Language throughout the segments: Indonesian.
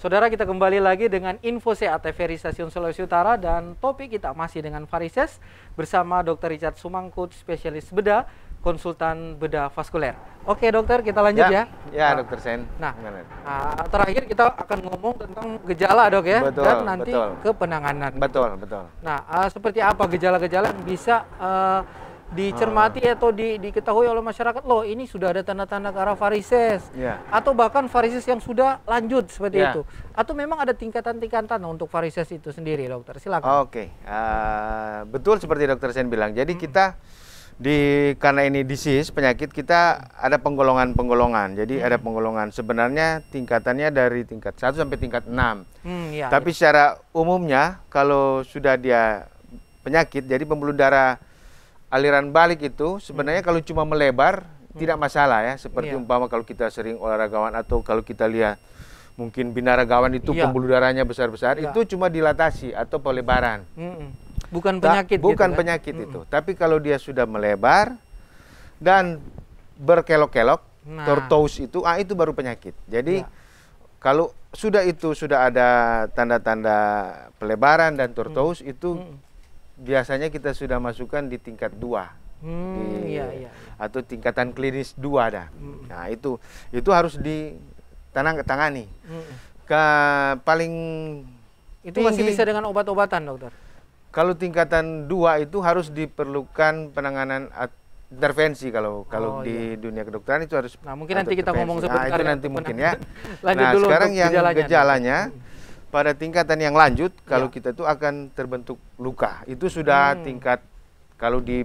Saudara, kita kembali lagi dengan info sehat TVRI Stasiun Sulawesi Utara dan topik kita masih dengan varises bersama Dr. Richard Sumangkut, spesialis bedah, konsultan bedah vaskuler. Oke dokter, kita lanjut ya. Ya dokter Sen. Nah, terakhir kita akan ngomong tentang gejala dok ya, betul, dan nanti betul. ke penanganan. Betul. Nah, seperti apa gejala-gejala yang bisa dicermati atau diketahui oleh masyarakat, loh ini sudah ada tanda-tanda ke arah varises, atau bahkan varises yang sudah lanjut seperti itu, atau memang ada tingkatan-tingkatan untuk varises itu sendiri dokter, silakan. Oke, betul seperti dokter Sen bilang, jadi kita karena ini disease, penyakit, kita ada penggolongan-penggolongan. Jadi ada penggolongan sebenarnya tingkatannya dari tingkat 1 sampai tingkat 6. Tapi secara umumnya kalau sudah dia penyakit, jadi pembuluh darah aliran balik itu sebenarnya kalau cuma melebar tidak masalah ya. Seperti umpama kalau kita sering olahragawan atau kalau kita lihat mungkin binaragawan itu pembuluh darahnya besar-besar, itu cuma dilatasi atau pelebaran. Bukan penyakit bukan gitu, penyakit itu. Tapi kalau dia sudah melebar dan berkelok-kelok, tortuous itu baru penyakit. Jadi kalau sudah ada tanda-tanda pelebaran dan tortuous itu biasanya kita sudah masukkan di tingkat 2. Atau tingkatan klinis 2 dah. Nah, itu harus ditangani. Paling itu masih bisa dengan obat-obatan, dokter. Kalau tingkatan 2 itu harus diperlukan penanganan intervensi kalau di dunia kedokteran itu harus. Nah, mungkin nanti kita ngomong sebentar. Itu nanti mungkin ya. Lanjut nah, dulu sekarang yang gejalanya pada tingkatan yang lanjut, kalau kita itu akan terbentuk luka. Itu sudah tingkat, kalau di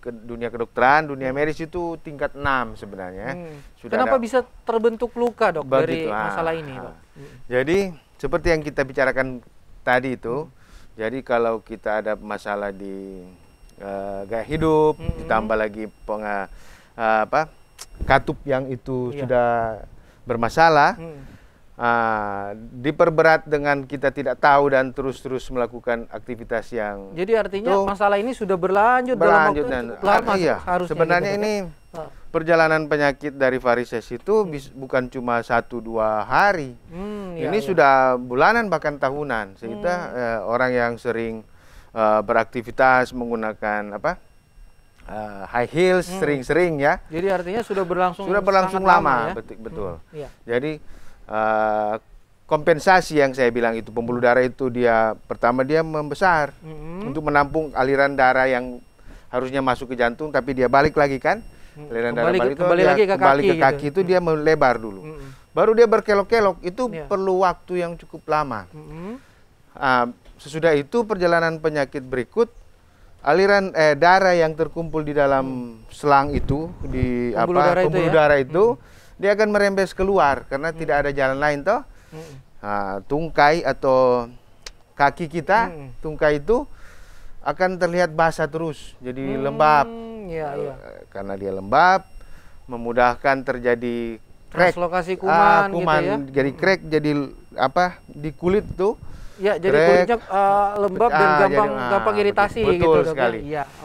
dunia kedokteran, dunia medis itu tingkat 6 sebenarnya. Kenapa bisa terbentuk luka, dok, dari masalah ini, dok? Jadi seperti yang kita bicarakan tadi itu, jadi kalau kita ada masalah di gaya hidup, ditambah lagi katup yang itu sudah bermasalah, diperberat dengan kita tidak tahu dan terus melakukan aktivitas yang. Jadi artinya masalah ini sudah berlanjut dalam waktu lama. Sebenarnya ini perjalanan penyakit dari varises itu bukan cuma 1-2 hari. Ini sudah bulanan bahkan tahunan. Sehingga orang yang sering beraktivitas menggunakan high heels sering-sering ya. Jadi artinya sudah berlangsung lama, ya? betul. Jadi kompensasi yang saya bilang itu, pembuluh darah itu pertama dia membesar untuk menampung aliran darah yang harusnya masuk ke jantung, tapi dia balik lagi kan. Aliran darah balik ke kaki itu dia melebar dulu. Baru dia berkelok-kelok, itu perlu waktu yang cukup lama. Sesudah itu perjalanan penyakit berikut, aliran darah yang terkumpul di dalam selang itu, di pembuluh darah itu, dia akan merembes keluar karena tidak ada jalan lain toh. Tungkai atau kaki kita, tungkai itu akan terlihat basah terus, jadi lembab. Karena dia lembab, memudahkan terjadi crack, translokasi kuman, gitu ya. Jadi crack, jadi di kulit tuh. Ya, jadi kulitnya lembab dan gampang iritasi. Betul gitu, sekali.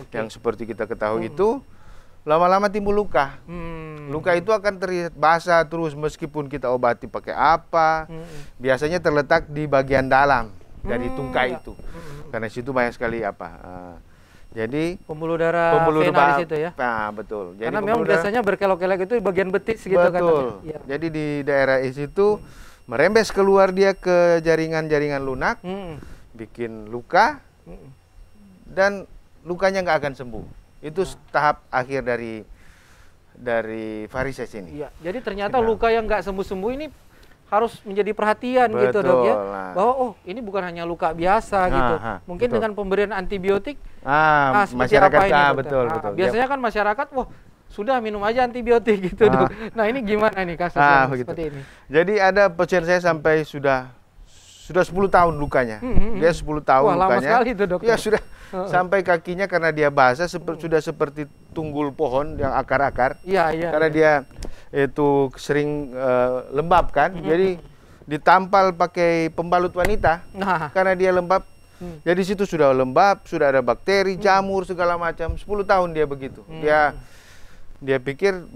Yang seperti kita ketahui itu lama-lama timbul luka. Luka itu akan terlihat basah terus meskipun kita obati pakai apa. Biasanya terletak di bagian dalam dari tungkai itu. Karena situ banyak sekali jadi pembuluh darah vena di situ ya. Nah, betul. Jadi karena memang biasanya berkelok-kelok itu di bagian betis gitu kan. Betul. Jadi di daerah situ merembes keluar dia ke jaringan-jaringan lunak, bikin luka, dan lukanya nggak akan sembuh. Itu tahap akhir dari varises ini. Jadi ternyata luka yang nggak sembuh-sembuh ini harus menjadi perhatian gitu dok ya, bahwa ini bukan hanya luka biasa gitu. Mungkin dengan pemberian antibiotik, masyarakat apa ini, betul. Biasanya kan masyarakat, sudah minum aja antibiotik gitu dok. Nah ini gimana nih kasusnya seperti ini? Jadi ada pasien saya sampai sudah 10 tahun lukanya. Dia 10 tahun lukanya. Lama sekali itu dokter. Ya sudah sampai kakinya karena dia basah sudah seperti tunggul pohon yang akar-akar. Karena dia itu sering lembab kan. Jadi ditampal pakai pembalut wanita. Karena dia lembab. Jadi situ sudah lembab, sudah ada bakteri, jamur segala macam. 10 tahun dia begitu. Dia pikir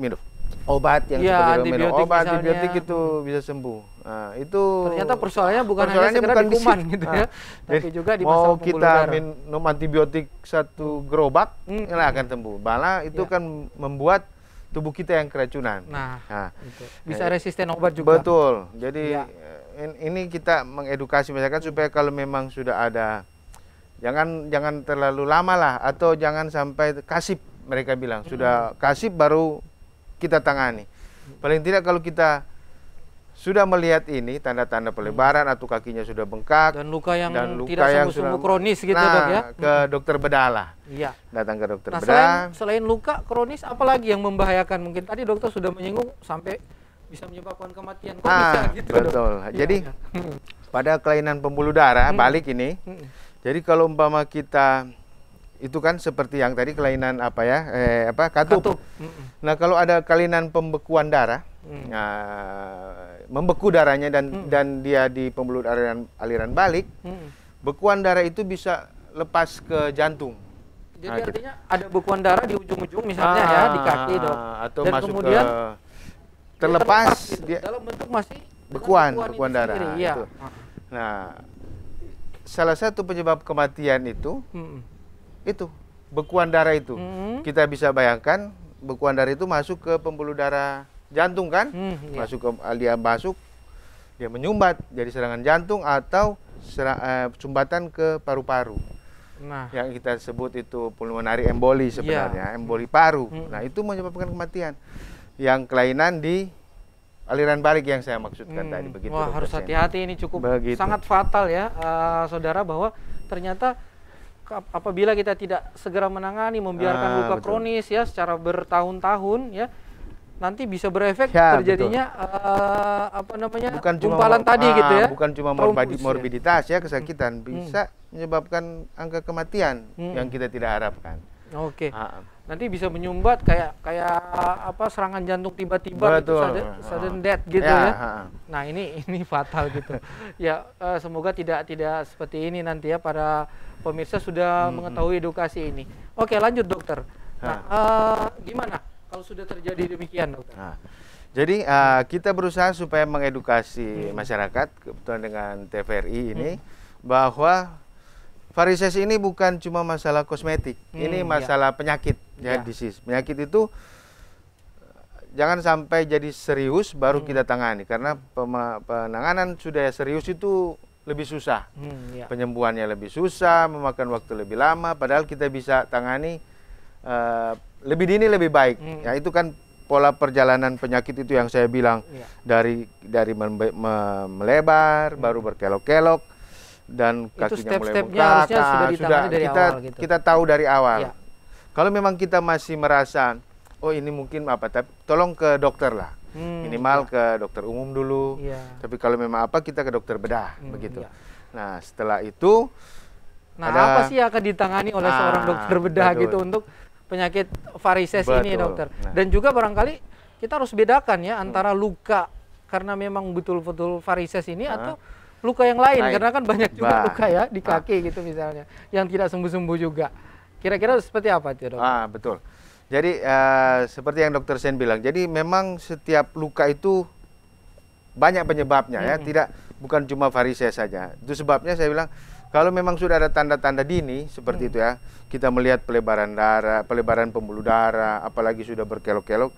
obat yang ya, seperti minum obat misalnya. antibiotik itu bisa sembuh. Nah, itu ternyata persoalannya bukan hanya sekedar di kuman gitu ya, tapi juga di masalah mau pembuluh kita darah. minum antibiotik 1 gerobak, ini akan sembuh. Malah itu kan membuat tubuh kita yang keracunan. Nah, itu. Bisa resisten obat juga. Betul. Jadi ini kita mengedukasi masyarakat supaya kalau memang sudah ada, jangan terlalu lama lah, atau jangan sampai kasip, mereka bilang sudah kasip baru kita tangani. Paling tidak kalau kita sudah melihat ini tanda-tanda pelebaran atau kakinya sudah bengkak dan luka yang tidak sembuh-sembuh kronis gitu, Dok ya. Ke dokter bedah lah. Iya. Datang ke dokter Nah, bedah. selain luka kronis, apalagi yang membahayakan? Mungkin tadi dokter sudah menyinggung sampai bisa menyebabkan kematian kronis gitu. Betul. Dok. Jadi pada kelainan pembuluh darah balik ini, jadi kalau umpama kita itu kan seperti yang tadi kelainan katup. Nah, kalau ada kelainan pembekuan darah, membeku darahnya dan dia di pembuluh aliran balik, bekuan darah itu bisa lepas ke jantung. Jadi artinya ada bekuan darah di ujung-ujung misalnya ya di kaki, Dok. Atau dan masuk kemudian ke terlepas gitu, dia dalam bentuk masih bekuan darah ya. itu. Nah, salah satu penyebab kematian itu bekuan darah itu. Kita bisa bayangkan bekuan darah itu masuk ke pembuluh darah jantung kan? Dia menyumbat jadi serangan jantung atau sumbatan ke paru-paru. Nah, yang kita sebut itu pulmonary emboli sebenarnya, emboli paru. Nah, itu menyebabkan kematian. Yang kelainan di aliran balik yang saya maksudkan tadi begitu. Wah, harus hati-hati, ini cukup sangat fatal ya, saudara, bahwa ternyata apabila kita tidak segera menangani, membiarkan luka kronis ya secara bertahun-tahun ya, nanti bisa berefek terjadinya gumpalan tadi gitu ya. Bukan cuma morbiditas ya, kesakitan, bisa menyebabkan angka kematian yang kita tidak harapkan. Oke. Nanti bisa menyumbat kayak serangan jantung tiba-tiba, sudden death gitu ya. Nah, ini fatal gitu. Ya, semoga tidak seperti ini nanti ya, para pemirsa sudah mengetahui edukasi ini. Oke, lanjut dokter. Nah, gimana kalau sudah terjadi demikian, dokter? Jadi kita berusaha supaya mengedukasi masyarakat, kebetulan dengan TVRI ini, bahwa varises ini bukan cuma masalah kosmetik, ini masalah penyakit, disease. Penyakit itu jangan sampai jadi serius baru kita tangani, karena penanganan sudah serius itu lebih susah, penyembuhannya lebih susah, memakan waktu lebih lama, padahal kita bisa tangani lebih dini lebih baik. Ya, itu kan pola perjalanan penyakit itu yang saya bilang, dari melebar, baru berkelok-kelok, dan kakinya mulai bengkak. Kita tahu dari awal. Kalau memang kita masih merasa, oh ini mungkin tapi tolong ke dokter lah. Minimal ke dokter umum dulu. Tapi kalau memang kita ke dokter bedah, begitu. Nah, setelah itu apa sih yang akan ditangani oleh seorang dokter bedah gitu untuk penyakit varises ini, dokter? Dan juga barangkali kita harus bedakan ya antara luka karena memang betul-betul varises ini atau luka yang lain, karena kan banyak juga luka ya di kaki gitu misalnya yang tidak sembuh-sembuh juga. Kira-kira seperti apa itu, Dok? Betul. Jadi seperti yang Dokter Sen bilang, jadi memang setiap luka itu banyak penyebabnya ya, bukan cuma varises saja. Itu sebabnya saya bilang kalau memang sudah ada tanda-tanda dini seperti itu ya, kita melihat pelebaran darah, pelebaran pembuluh darah, apalagi sudah berkelok-kelok,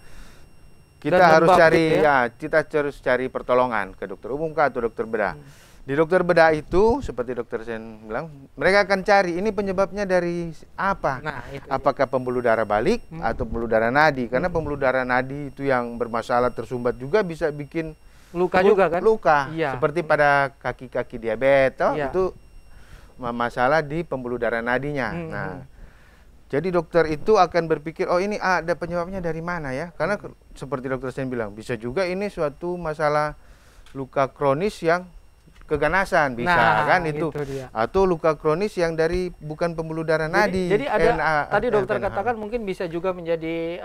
kita harus cari kita harus cari pertolongan ke dokter umum atau dokter bedah. Di dokter bedah itu seperti Dokter Sen bilang, mereka akan cari ini penyebabnya dari apa. Apakah pembuluh darah balik atau pembuluh darah nadi? Karena pembuluh darah nadi itu yang bermasalah tersumbat juga bisa bikin luka juga kan? Luka. Seperti pada kaki-kaki diabetes itu masalah di pembuluh darah nadinya. Nah, jadi dokter itu akan berpikir, oh ini ada penyebabnya dari mana ya? Karena seperti Dokter Sen bilang, bisa juga ini suatu masalah luka kronis yang keganasan bisa itu atau luka kronis yang dari bukan pembuluh darah nadi. Jadi ada tadi dokter katakan mungkin bisa juga menjadi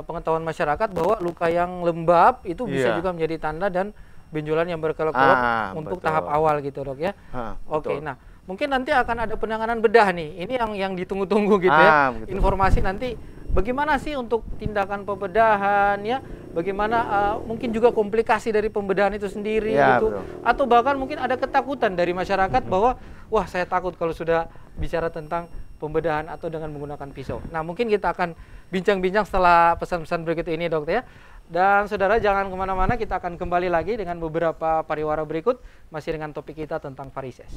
pengetahuan masyarakat bahwa luka yang lembab itu bisa juga menjadi tanda dan benjolan yang berkelok-kelok untuk tahap awal gitu, Dok ya. Oke, nah mungkin nanti akan ada penanganan bedah nih. Ini yang ditunggu-tunggu gitu ya. Informasi nanti bagaimana sih untuk tindakan pembedahan ya? Bagaimana mungkin juga komplikasi dari pembedahan itu sendiri gitu. Atau bahkan mungkin ada ketakutan dari masyarakat bahwa wah saya takut kalau sudah bicara tentang pembedahan atau dengan menggunakan pisau. Nah mungkin kita akan bincang-bincang setelah pesan-pesan berikut ini dokter ya. Dan saudara jangan kemana-mana, kita akan kembali lagi dengan beberapa pariwara berikut masih dengan topik kita tentang varises.